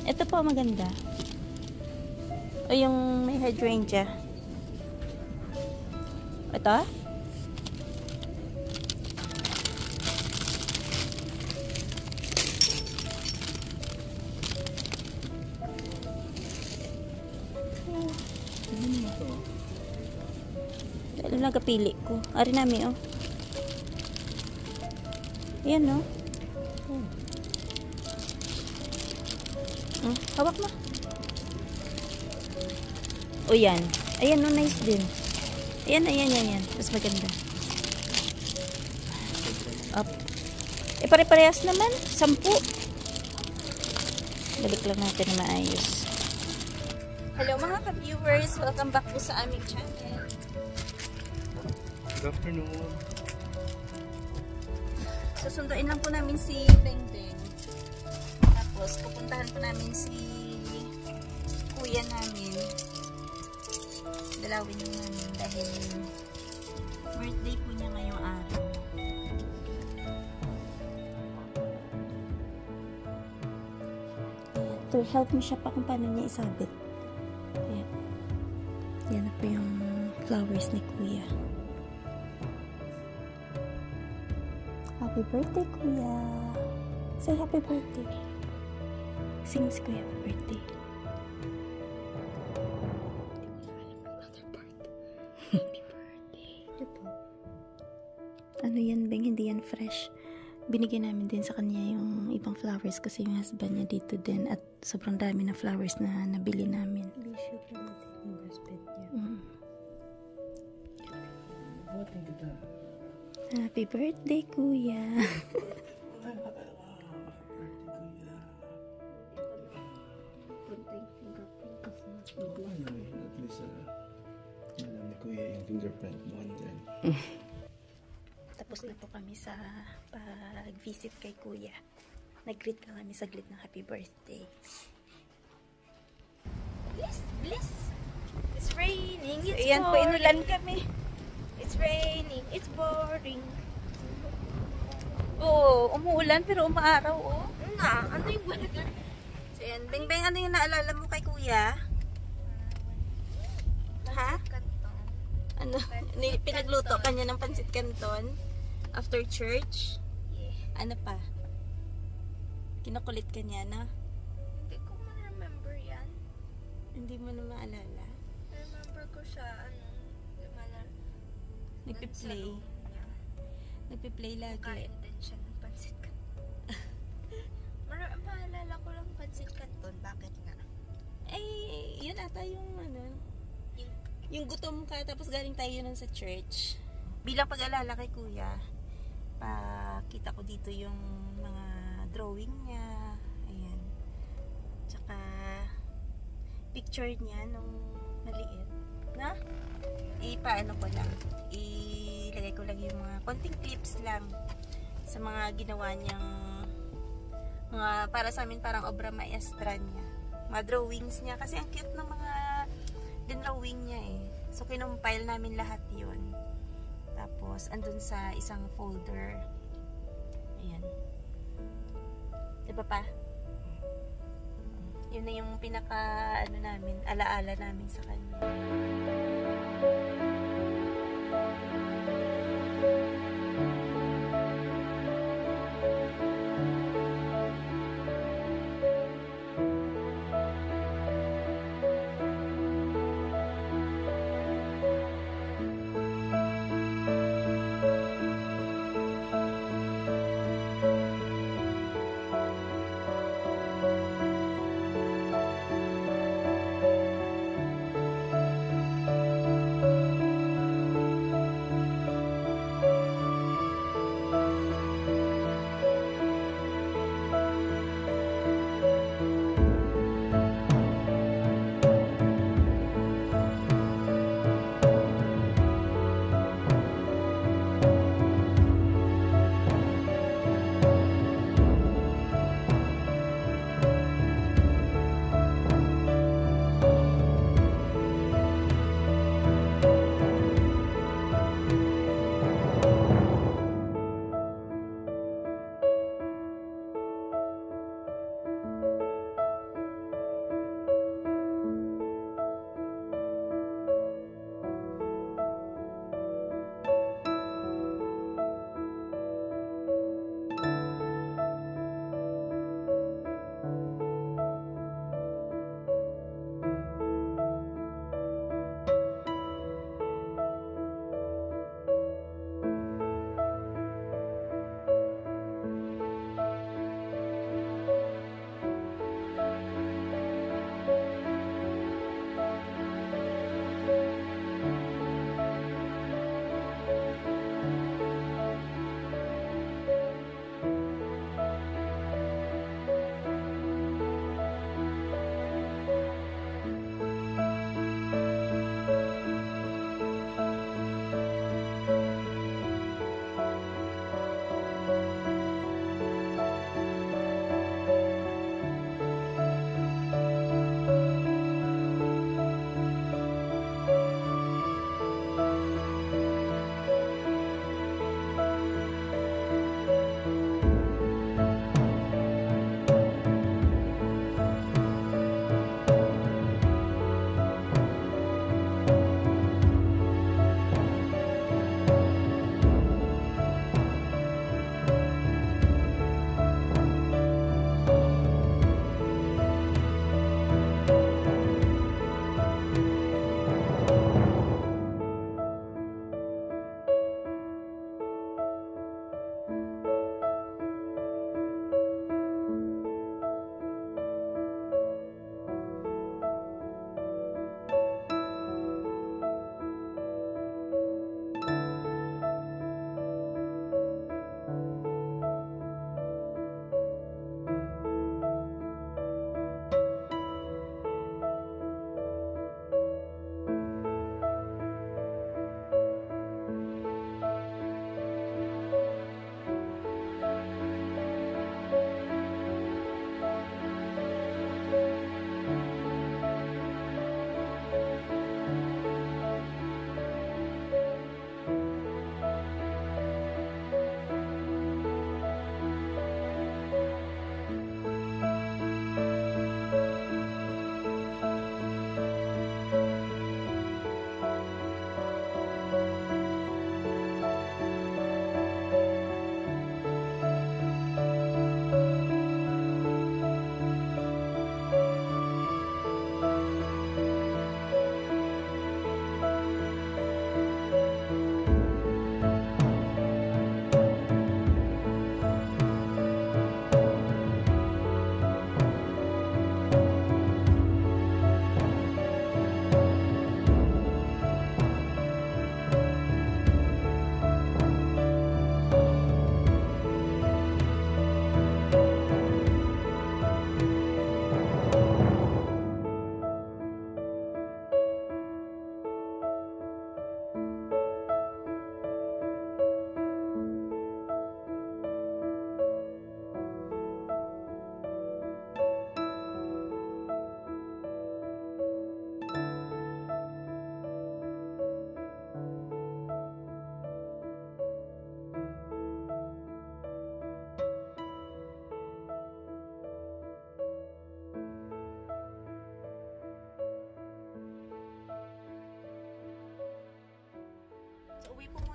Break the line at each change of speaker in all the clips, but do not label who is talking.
Ito po maganda. O yung may hydrangea. Ito? Ano nagapili ko? Ari namin, oh. Ayan, no? Hawak mo. O, yan. Ayan, no? Nice din. Ayan. Mas maganda. Up. Pare-parehas naman. 10. Balik lang natin na maayos. Hello mga ka-viewers. Welcome back po sa aming channel.
Good afternoon.
Susunduin lang po namin si Bengbeng. Tapos pupuntahan po namin si kuya namin. Dalawin lang namin dahil birthday po niya ngayong araw. To help me siya pa kung paano niya isabit. Ayan. Yan na po yung flowers ni kuya. Happy birthday, kuya. Say happy birthday. Sing si kuya happy birthday. Happy birthday. Ano yan, Beng? Hindi yan fresh. Binigyan namin din sa kanya yung ibang flowers kasi yung husband niya dito din at sobrang dami na flowers na nabili namin.
Bisyo pa natin yung husband niya.
Buhatin kita.
Happy birthday, kuya.
At least, alam ni Kuya yung fingerprint doon din.
Tapos na po kami sa pag-visit kay kuya. Nag-greet na kami saglit ng happy birthday. Bliss! It's raining, it's boring. Ayan po, inulan kami. It's raining, it's boring. Oo, umuulan pero umaaraw, oh. Ano yung weather? So yan, Bengbeng, ano yung naalala mo kay kuya? Ha? Ano? Pinagluto kanya ng pansit canton after church? Yeah. Ano pa? Kinukulit ka niya, no?
Hindi ko ma-remember yan.
Hindi mo na maalala?
Remember ko siya,
Nagpi-play. Nagpi-play lagi.
Kain din siya ng pansit canton. Maalala ko lang pansit canton. Bakit nga?
Yun ata yung yung gutom ka tapos galing tayo nun sa church. Bilang pag-alala kay kuya, pakita ko dito yung mga drawing niya. Ayan. Tsaka picture niya nung maliit. Na? Ipaano ko lang. Ilagay ko lang yung mga konting clips lang sa mga ginawa niyang mga para sa amin parang obra maestra niya. Mga drawings niya kasi ang cute ng mga dinrawing niya eh. So kinumpile namin lahat 'yun. Tapos andun sa isang folder. Ayan. 'Di ba pa? Yun na yung pinaka namin, alaala namin sa kanya.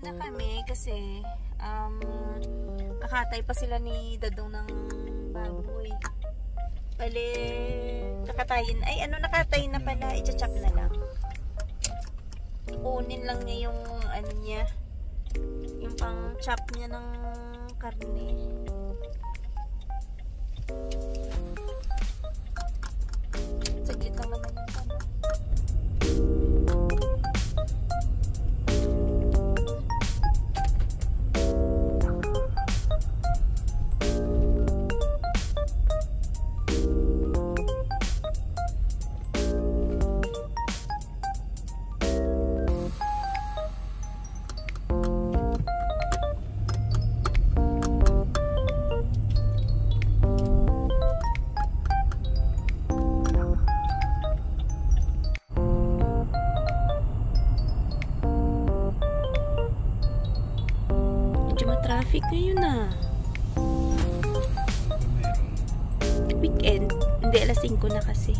muna kami kasi kakatay pa sila ni Dadong ng baboy. Bale, kakatayin. Ay, ano, nakatay na pala. I-chop na lang. Kunin lang niya yung ano niya. Yung pang chop niya ng karne. Saglit lang naman yung ano. Traffic ngayon na. Weekend. Hindi, alas 5 na kasi.